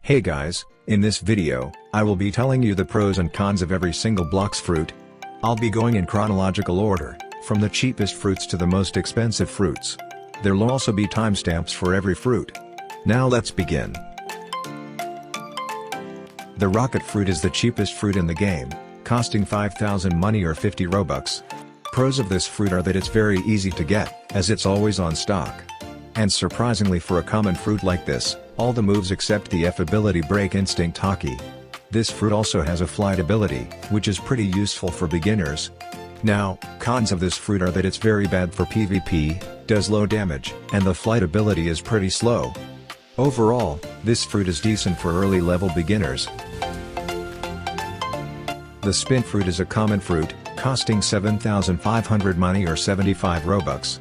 Hey guys, in this video, I will be telling you the pros and cons of every single Blox fruit. I'll be going in chronological order, from the cheapest fruits to the most expensive fruits. There'll also be timestamps for every fruit. Now let's begin. The rocket fruit is the cheapest fruit in the game, costing 5,000 money or 50 Robux. Pros of this fruit are that it's very easy to get, as it's always on stock. And surprisingly for a common fruit like this, all the moves except the F ability break instinct hockey. This fruit also has a flight ability, which is pretty useful for beginners. Now, cons of this fruit are that it's very bad for PvP, does low damage, and the flight ability is pretty slow. Overall, this fruit is decent for early level beginners. The spin fruit is a common fruit, costing 7,500 money or 75 Robux.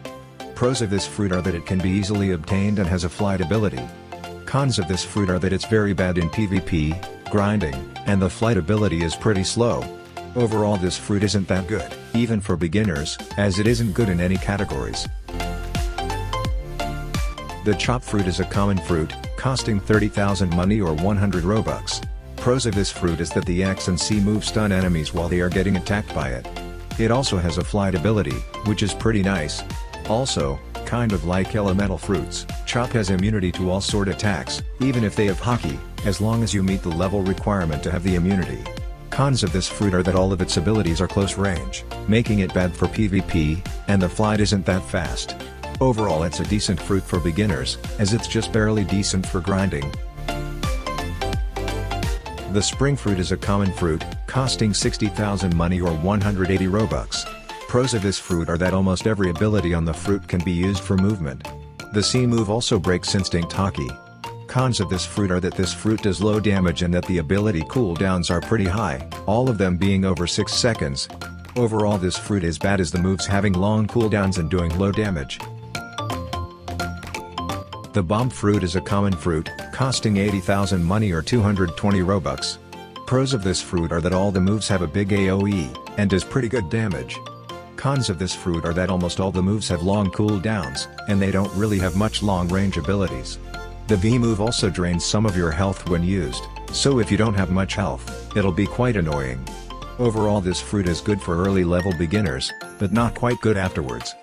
Pros of this fruit are that it can be easily obtained and has a flight ability. Cons of this fruit are that it's very bad in PvP, grinding, and the flight ability is pretty slow. Overall this fruit isn't that good, even for beginners, as it isn't good in any categories. The chop fruit is a common fruit, costing 30,000 money or 100 Robux. Pros of this fruit is that the X and C move stun enemies while they are getting attacked by it. It also has a flight ability, which is pretty nice. Also, kind of like elemental fruits, chop has immunity to all sort attacks, even if they have hockey, as long as you meet the level requirement to have the immunity. Cons of this fruit are that all of its abilities are close range, making it bad for PvP, and the flight isn't that fast. Overall it's a decent fruit for beginners, as it's just barely decent for grinding. The spring fruit is a common fruit, costing 60,000 money or 180 Robux. Pros of this fruit are that almost every ability on the fruit can be used for movement. The C move also breaks instinct hockey. Cons of this fruit are that this fruit does low damage and that the ability cooldowns are pretty high, all of them being over 6 seconds. Overall this fruit is bad as the moves having long cooldowns and doing low damage. The bomb fruit is a common fruit, costing 80,000 money or 220 Robux. Pros of this fruit are that all the moves have a big AoE, and does pretty good damage. Cons of this fruit are that almost all the moves have long cooldowns, and they don't really have much long-range abilities. The V move also drains some of your health when used, so if you don't have much health, it'll be quite annoying. Overall this fruit is good for early level beginners, but not quite good afterwards.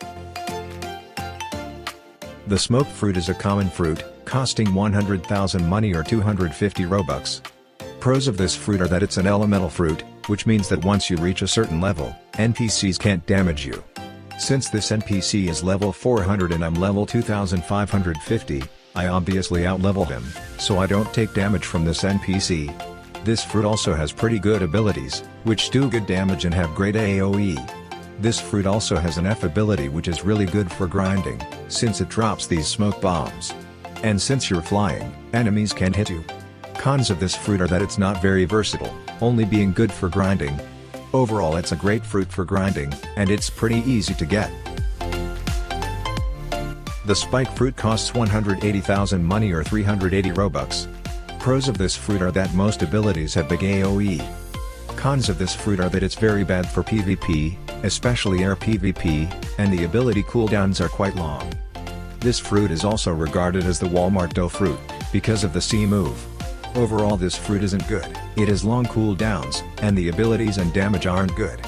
The smoke fruit is a common fruit, costing 100,000 money or 250 Robux. Pros of this fruit are that it's an elemental fruit, which means that once you reach a certain level, NPCs can't damage you. Since this NPC is level 400 and I'm level 2550, I obviously outlevel him, so I don't take damage from this NPC. This fruit also has pretty good abilities, which do good damage and have great AoE. This fruit also has an F ability which is really good for grinding, since it drops these smoke bombs. And since you're flying, enemies can't hit you. Cons of this fruit are that it's not very versatile, only being good for grinding. Overall it's a great fruit for grinding, and it's pretty easy to get. The spike fruit costs 180,000 money or 380 Robux. Pros of this fruit are that most abilities have big AoE. Cons of this fruit are that it's very bad for PvP, especially air PvP, and the ability cooldowns are quite long. This fruit is also regarded as the Walmart dough fruit, because of the C move. Overall this fruit isn't good, it has long cooldowns, and the abilities and damage aren't good.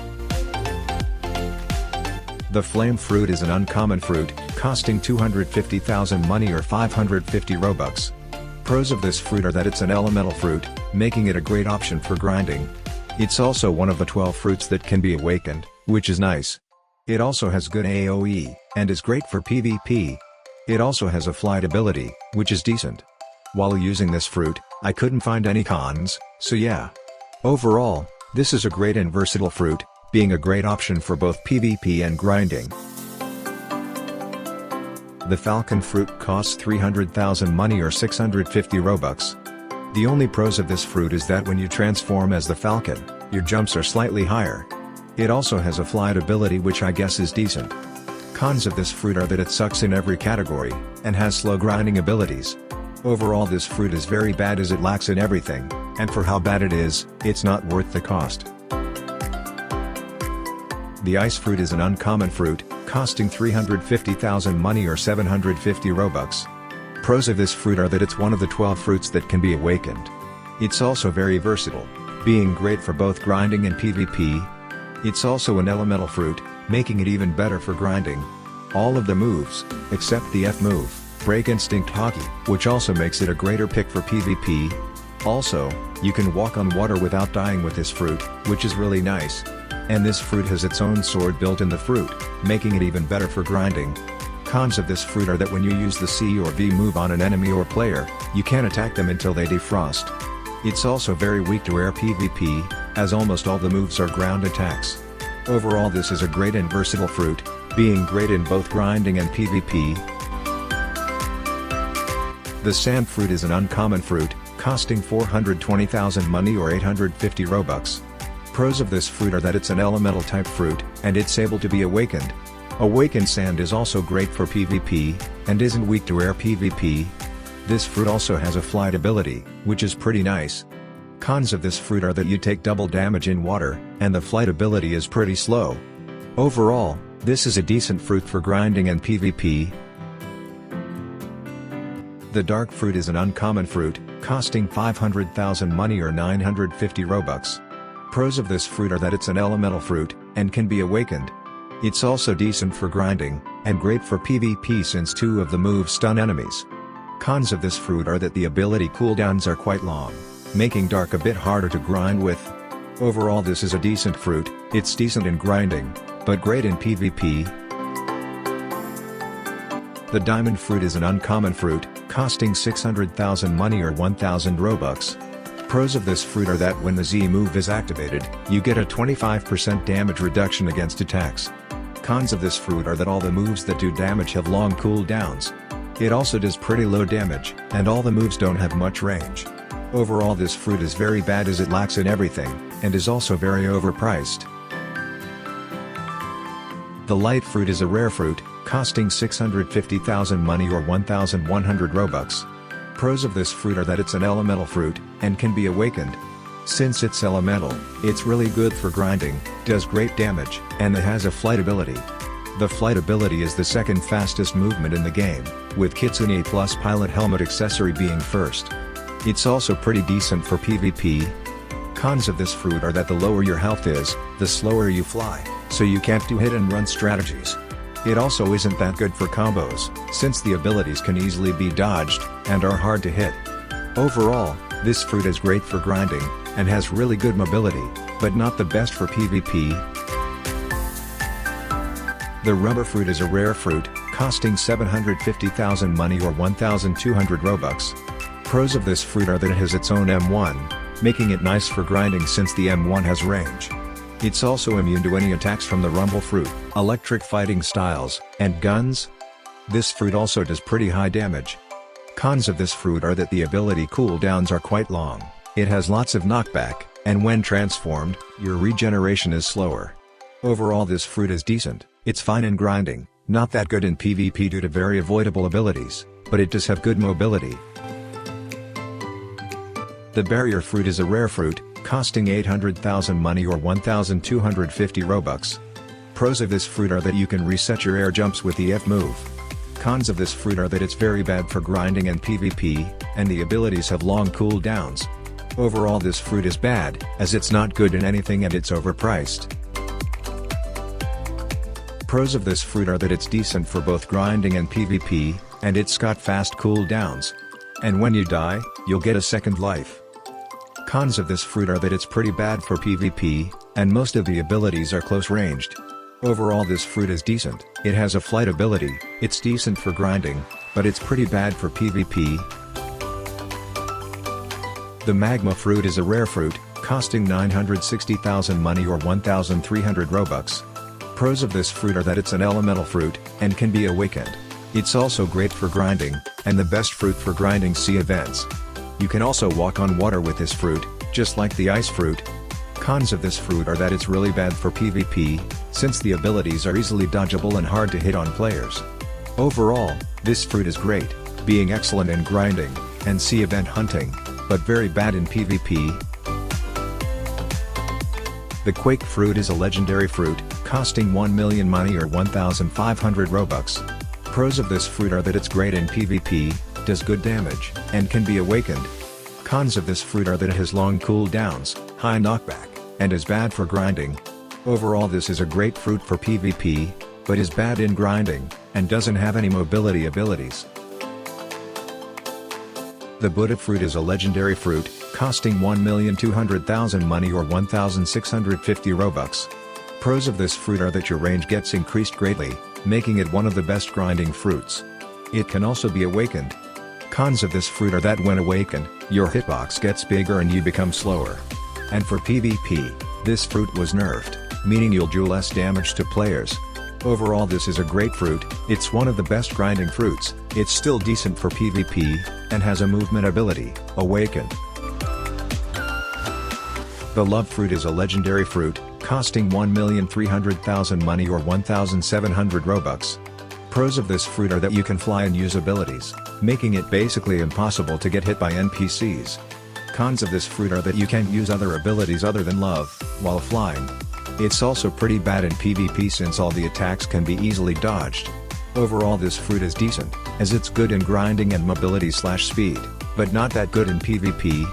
The flame fruit is an uncommon fruit, costing 250,000 money or 550 Robux. Pros of this fruit are that it's an elemental fruit, making it a great option for grinding. It's also one of the 12 fruits that can be awakened, which is nice. It also has good AoE, and is great for PvP. It also has a flight ability, which is decent. While using this fruit, I couldn't find any cons, so yeah. Overall, this is a great and versatile fruit, being a great option for both PvP and grinding. The Falcon fruit costs 300,000 money or 650 Robux. The only pros of this fruit is that when you transform as the Falcon, your jumps are slightly higher. It also has a flight ability which I guess is decent. Cons of this fruit are that it sucks in every category, and has slow grinding abilities. Overall this fruit is very bad as it lacks in everything, and for how bad it is, it's not worth the cost. The ice fruit is an uncommon fruit, costing 350,000 money or 750 Robux. Pros of this fruit are that it's one of the 12 fruits that can be awakened. It's also very versatile, being great for both grinding and PvP. It's also an elemental fruit, making it even better for grinding. All of the moves, except the F move, break instinct hockey, which also makes it a greater pick for PvP. Also, you can walk on water without dying with this fruit, which is really nice. And this fruit has its own sword built in the fruit, making it even better for grinding. Cons of this fruit are that when you use the C or V move on an enemy or player, you can't attack them until they defrost. It's also very weak to air PvP, as almost all the moves are ground attacks. Overall, this is a great and versatile fruit, being great in both grinding and PvP. The sand fruit is an uncommon fruit, costing 420,000 money or 850 Robux. Pros of this fruit are that it's an elemental type fruit, and it's able to be awakened. Awakened sand is also great for PvP, and isn't weak to air PvP. This fruit also has a flight ability, which is pretty nice. Cons of this fruit are that you take double damage in water, and the flight ability is pretty slow. Overall, this is a decent fruit for grinding and PvP. The dark fruit is an uncommon fruit, costing 500,000 money or 950 Robux. Pros of this fruit are that it's an elemental fruit, and can be awakened. It's also decent for grinding, and great for PvP since 2 of the moves stun enemies. Cons of this fruit are that the ability cooldowns are quite long, making dark a bit harder to grind with. Overall, this is a decent fruit, it's decent in grinding, but great in PvP. The diamond fruit is an uncommon fruit, costing 600,000 money or 1,000 Robux. Pros of this fruit are that when the Z move is activated, you get a 25% damage reduction against attacks. Cons of this fruit are that all the moves that do damage have long cooldowns. It also does pretty low damage, and all the moves don't have much range. Overall, this fruit is very bad as it lacks in everything, and is also very overpriced. The light fruit is a rare fruit, costing 650,000 money or 1,100 Robux. Pros of this fruit are that it's an elemental fruit, and can be awakened. Since it's elemental, it's really good for grinding, does great damage, and it has a flight ability. The flight ability is the second fastest movement in the game, with Kitsune plus pilot helmet accessory being first. It's also pretty decent for PvP. Cons of this fruit are that the lower your health is, the slower you fly, so you can't do hit and run strategies. It also isn't that good for combos, since the abilities can easily be dodged, and are hard to hit. Overall, this fruit is great for grinding, and has really good mobility, but not the best for PvP. The rubber fruit is a rare fruit, costing 750,000 money or 1,200 Robux. Pros of this fruit are that it has its own M1, making it nice for grinding since the M1 has range. It's also immune to any attacks from the rumble fruit, electric fighting styles, and guns. This fruit also does pretty high damage. Cons of this fruit are that the ability cooldowns are quite long, it has lots of knockback, and when transformed, your regeneration is slower. Overall, this fruit is decent. It's fine in grinding, not that good in PvP due to very avoidable abilities, but it does have good mobility. The barrier fruit is a rare fruit, costing 800,000 money or 1,250 Robux. Pros of this fruit are that you can reset your air jumps with the F move. Cons of this fruit are that it's very bad for grinding and PvP, and the abilities have long cooldowns. Overall, this fruit is bad, as it's not good in anything and it's overpriced. Pros of this fruit are that it's decent for both grinding and PvP, and it's got fast cooldowns. And when you die, you'll get a second life. Cons of this fruit are that it's pretty bad for PvP, and most of the abilities are close ranged. Overall, this fruit is decent, it has a flight ability, it's decent for grinding, but it's pretty bad for PvP. The magma fruit is a rare fruit, costing 960,000 money or 1,300 Robux. Pros of this fruit are that it's an elemental fruit, and can be awakened. It's also great for grinding, and the best fruit for grinding sea events. You can also walk on water with this fruit, just like the ice fruit. Cons of this fruit are that it's really bad for PvP, since the abilities are easily dodgeable and hard to hit on players. Overall, this fruit is great, being excellent in grinding, and sea event hunting, but very bad in PvP. The Quake fruit is a legendary fruit, costing 1 million money or 1,500 Robux. Pros of this fruit are that it's great in PvP, does good damage, and can be awakened. Cons of this fruit are that it has long cooldowns, high knockback, and is bad for grinding. Overall, this is a great fruit for PvP, but is bad in grinding, and doesn't have any mobility abilities. The Buddha fruit is a legendary fruit, costing 1,200,000 money or 1,650 Robux. Pros of this fruit are that your range gets increased greatly, making it one of the best grinding fruits. It can also be awakened. Cons of this fruit are that when awakened, your hitbox gets bigger and you become slower. And for PvP, this fruit was nerfed, meaning you'll do less damage to players. Overall, this is a great fruit, it's one of the best grinding fruits, it's still decent for PvP, and has a movement ability, Awaken. The Love fruit is a legendary fruit, costing 1,300,000 money or 1,700 Robux. Pros of this fruit are that you can fly and use abilities, making it basically impossible to get hit by NPCs. Cons of this fruit are that you can't use other abilities other than Love, while flying. It's also pretty bad in PvP since all the attacks can be easily dodged. Overall, this fruit is decent, as it's good in grinding and mobility/speed, but not that good in PvP.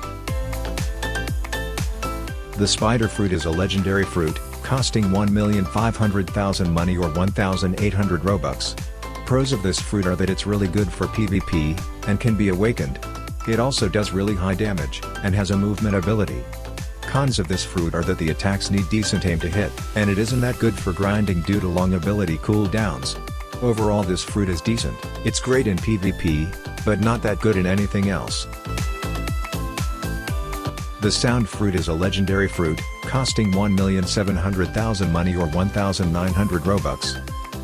The Spider fruit is a legendary fruit, costing 1,500,000 money or 1,800 Robux. Pros of this fruit are that it's really good for PvP, and can be awakened. It also does really high damage, and has a movement ability. Cons of this fruit are that the attacks need decent aim to hit, and it isn't that good for grinding due to long ability cooldowns. Overall, this fruit is decent, it's great in PvP, but not that good in anything else. The Sound fruit is a legendary fruit, costing 1,700,000 money or 1,900 Robux.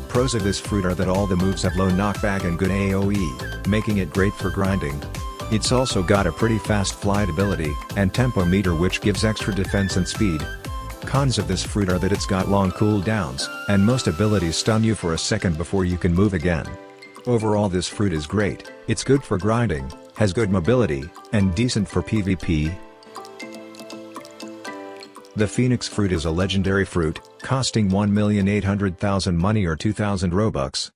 Pros of this fruit are that all the moves have low knockback and good AoE, making it great for grinding. It's also got a pretty fast flight ability, and tempo meter which gives extra defense and speed. Cons of this fruit are that it's got long cooldowns, and most abilities stun you for a second before you can move again. Overall, this fruit is great, it's good for grinding, has good mobility, and decent for PvP. The Phoenix fruit is a legendary fruit, costing 1,800,000 money or 2,000 Robux.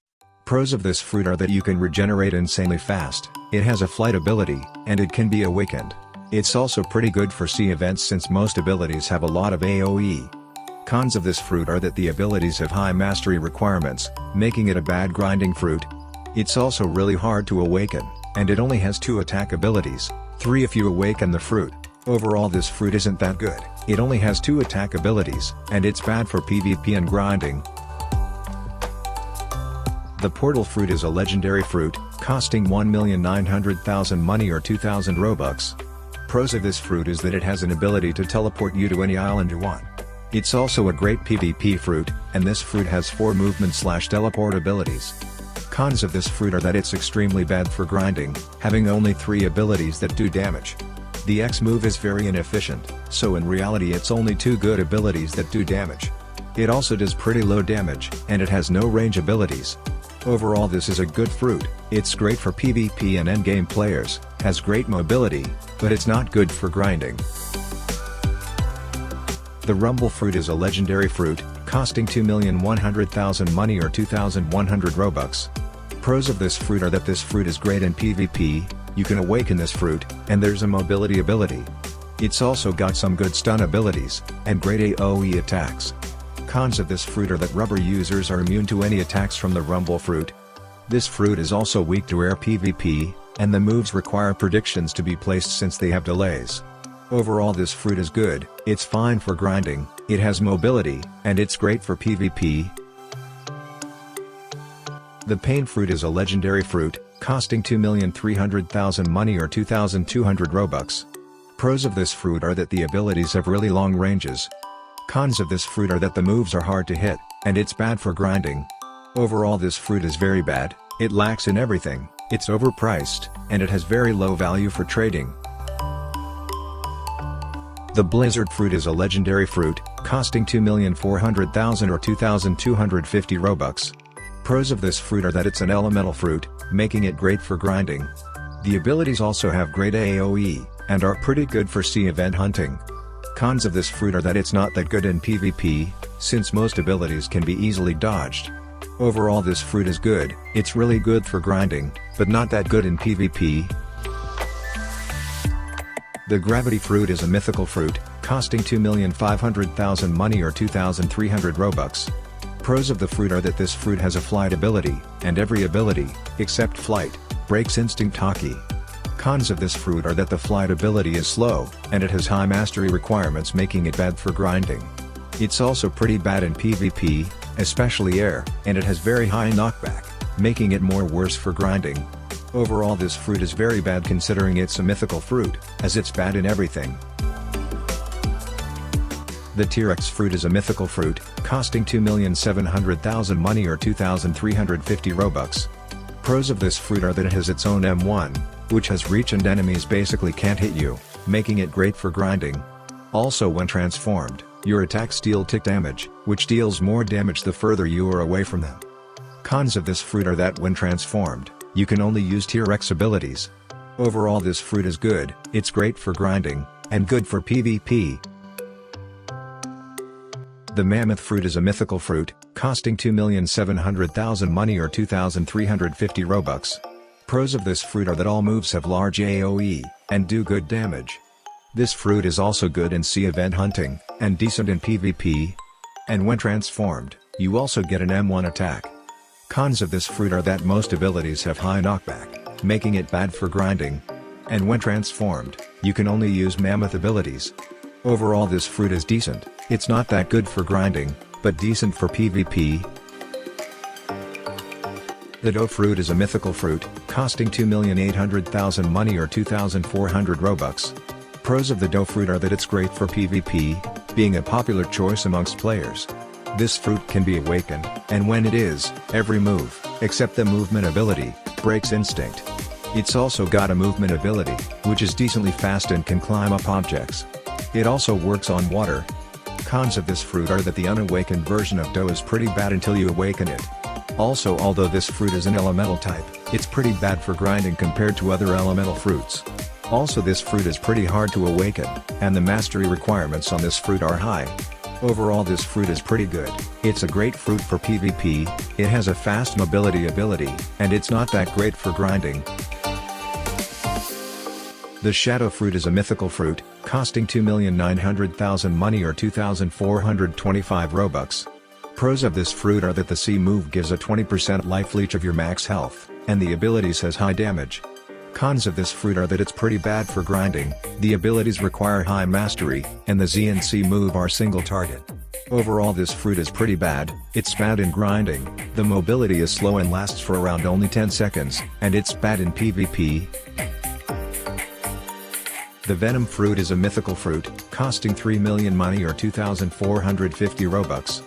Pros of this fruit are that you can regenerate insanely fast, it has a flight ability, and it can be awakened. It's also pretty good for sea events since most abilities have a lot of AoE. Cons of this fruit are that the abilities have high mastery requirements, making it a bad grinding fruit. It's also really hard to awaken, and it only has 2 attack abilities, 3 if you awaken the fruit. Overall, this fruit isn't that good, it only has 2 attack abilities, and it's bad for PvP and grinding. The Portal fruit is a legendary fruit, costing 1,900,000 money or 2,000 Robux. Pros of this fruit is that it has an ability to teleport you to any island you want. It's also a great PvP fruit, and this fruit has 4 movement/teleport abilities. Cons of this fruit are that it's extremely bad for grinding, having only 3 abilities that do damage. The X move is very inefficient, so in reality it's only 2 good abilities that do damage. It also does pretty low damage, and it has no range abilities. Overall, this is a good fruit, it's great for PvP and endgame players, has great mobility, but it's not good for grinding. The Rumble fruit is a legendary fruit, costing 2,100,000 money or 2,100 Robux. Pros of this fruit are that this fruit is great in PvP, you can awaken this fruit, and there's a mobility ability. It's also got some good stun abilities, and great AoE attacks. Cons of this fruit are that rubber users are immune to any attacks from the Rumble fruit. This fruit is also weak to rare PvP, and the moves require predictions to be placed since they have delays. Overall, this fruit is good, it's fine for grinding, it has mobility, and it's great for PvP. The Pain fruit is a legendary fruit, costing 2,300,000 money or 2,200 Robux. Pros of this fruit are that the abilities have really long ranges. Cons of this fruit are that the moves are hard to hit, and it's bad for grinding. Overall, this fruit is very bad, it lacks in everything, it's overpriced, and it has very low value for trading. The Blizzard fruit is a legendary fruit, costing 2,400,000 or 2,250 Robux. Pros of this fruit are that it's an elemental fruit, making it great for grinding. The abilities also have great AoE, and are pretty good for sea event hunting. Cons of this fruit are that it's not that good in PvP, since most abilities can be easily dodged. Overall this fruit is good, it's really good for grinding, but not that good in PvP. The gravity fruit is a mythical fruit, costing 2,500,000 money or 2,300 Robux. Pros of the fruit are that this fruit has a flight ability, and every ability, except flight, breaks instinct hockey. Cons of this fruit are that the flight ability is slow, and it has high mastery requirements making it bad for grinding. It's also pretty bad in PvP, especially air, and it has very high knockback, making it more worse for grinding. Overall this fruit is very bad considering it's a mythical fruit, as it's bad in everything. The T-Rex fruit is a mythical fruit, costing 2,700,000 money or 2,350 Robux. Pros of this fruit are that it has its own M1, which has reach and enemies basically can't hit you, making it great for grinding. Also when transformed, your attacks deal tick damage, which deals more damage the further you are away from them. Cons of this fruit are that when transformed, you can only use T-Rex abilities. Overall this fruit is good, it's great for grinding, and good for PvP. The Mammoth fruit is a mythical fruit, costing 2,700,000 money or 2,350 Robux. Pros of this fruit are that all moves have large AoE, and do good damage. This fruit is also good in sea event hunting, and decent in PvP. And when transformed, you also get an M1 attack. Cons of this fruit are that most abilities have high knockback, making it bad for grinding. And when transformed, you can only use Mammoth abilities. Overall this fruit is decent, it's not that good for grinding, but decent for PvP. The Doe fruit is a mythical fruit, costing 2,800,000 money or 2,400 Robux. Pros of the Doe fruit are that it's great for PvP, being a popular choice amongst players. This fruit can be awakened, and when it is, every move, except the movement ability, breaks instinct. It's also got a movement ability, which is decently fast and can climb up objects. It also works on water. Cons of this fruit are that the unawakened version of Doe is pretty bad until you awaken it. Also although this fruit is an elemental type, it's pretty bad for grinding compared to other elemental fruits. Also this fruit is pretty hard to awaken, and the mastery requirements on this fruit are high. Overall this fruit is pretty good, it's a great fruit for PvP, it has a fast mobility ability, and it's not that great for grinding. The Shadow fruit is a mythical fruit, costing 2,900,000 money or 2,425 Robux. Pros of this fruit are that the C move gives a 20% life leech of your max health, and the abilities has high damage. Cons of this fruit are that it's pretty bad for grinding, the abilities require high mastery, and the Z and C move are single target. Overall this fruit is pretty bad, it's bad in grinding, the mobility is slow and lasts for around only 10 seconds, and it's bad in PvP. The Venom fruit is a mythical fruit, costing 3 million money or 2,450 Robux.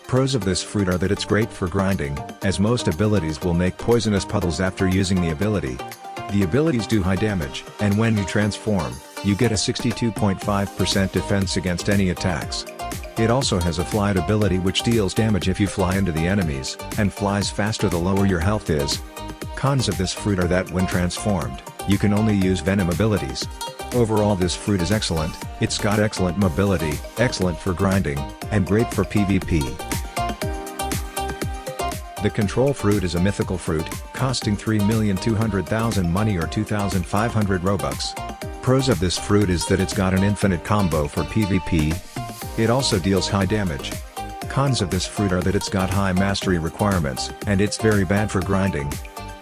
Pros of this fruit are that it's great for grinding, as most abilities will make poisonous puddles after using the ability. The abilities do high damage, and when you transform, you get a 62.5% defense against any attacks. It also has a flight ability which deals damage if you fly into the enemies, and flies faster the lower your health is. Cons of this fruit are that when transformed, you can only use Venom abilities. Overall this fruit is excellent, it's got excellent mobility, excellent for grinding, and great for PvP. The Control fruit is a mythical fruit, costing 3,200,000 money or 2,500 Robux. Pros of this fruit is that it's got an infinite combo for PvP. It also deals high damage. Cons of this fruit are that it's got high mastery requirements, and it's very bad for grinding.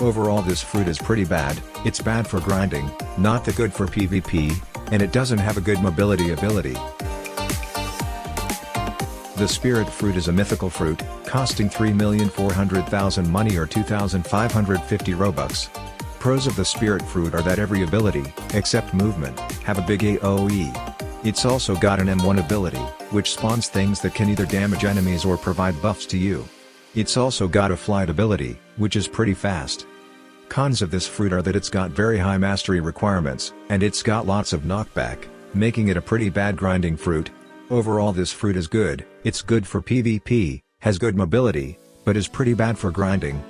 Overall this fruit is pretty bad, it's bad for grinding, not that good for PvP, and it doesn't have a good mobility ability. The Spirit fruit is a mythical fruit, costing 3,400,000 money or 2,550 Robux. Pros of the Spirit fruit are that every ability, except movement, have a big AoE. It's also got an M1 ability, which spawns things that can either damage enemies or provide buffs to you. It's also got a flight ability, which is pretty fast. Cons of this fruit are that it's got very high mastery requirements, and it's got lots of knockback, making it a pretty bad grinding fruit. Overall this fruit is good, it's good for PvP, has good mobility, but is pretty bad for grinding.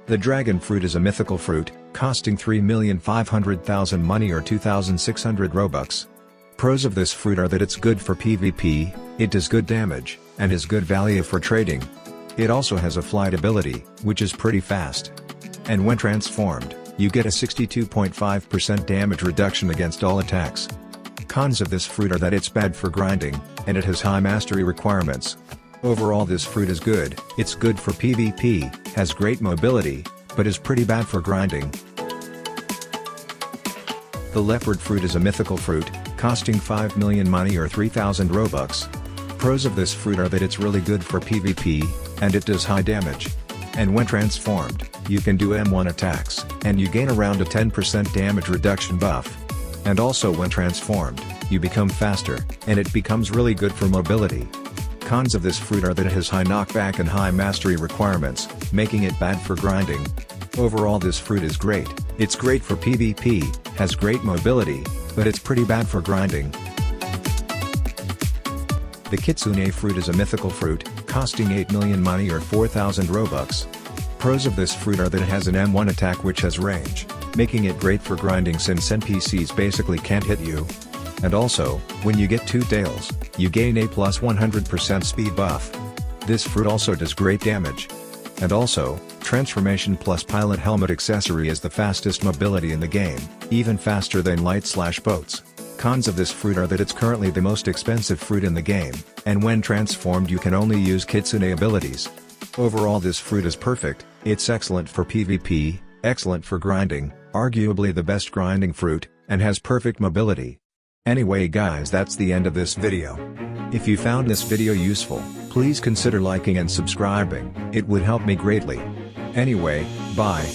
The Dragon fruit is a mythical fruit, costing 3,500,000 money or 2,600 Robux. Pros of this fruit are that it's good for PvP, it does good damage, and is good value for trading. It also has a flight ability, which is pretty fast. And when transformed, you get a 62.5% damage reduction against all attacks. Cons of this fruit are that it's bad for grinding, and it has high mastery requirements. Overall this fruit is good, it's good for PvP, has great mobility, but is pretty bad for grinding. The leopard fruit is a mythical fruit, costing 5 million money or 3,000 Robux. Pros of this fruit are that it's really good for PvP, and it does high damage. And when transformed, you can do M1 attacks, and you gain around a 10% damage reduction buff. And also when transformed, you become faster, and it becomes really good for mobility. Cons of this fruit are that it has high knockback and high mastery requirements, making it bad for grinding. Overall this fruit is great, it's great for PvP, has great mobility, but it's pretty bad for grinding. The Kitsune fruit is a mythical fruit, costing 8 million money or 4,000 Robux. Pros of this fruit are that it has an M1 attack which has range, making it great for grinding since NPCs basically can't hit you. And also, when you get 2 tails, you gain a plus 100% speed buff. This fruit also does great damage. And also, transformation plus pilot helmet accessory is the fastest mobility in the game, even faster than light/boats. Cons of this fruit are that it's currently the most expensive fruit in the game, and when transformed you can only use Kitsune abilities. Overall this fruit is perfect, it's excellent for PvP, excellent for grinding, arguably the best grinding fruit, and has perfect mobility. Anyway guys, that's the end of this video. If you found this video useful, please consider liking and subscribing, it would help me greatly. Anyway, bye.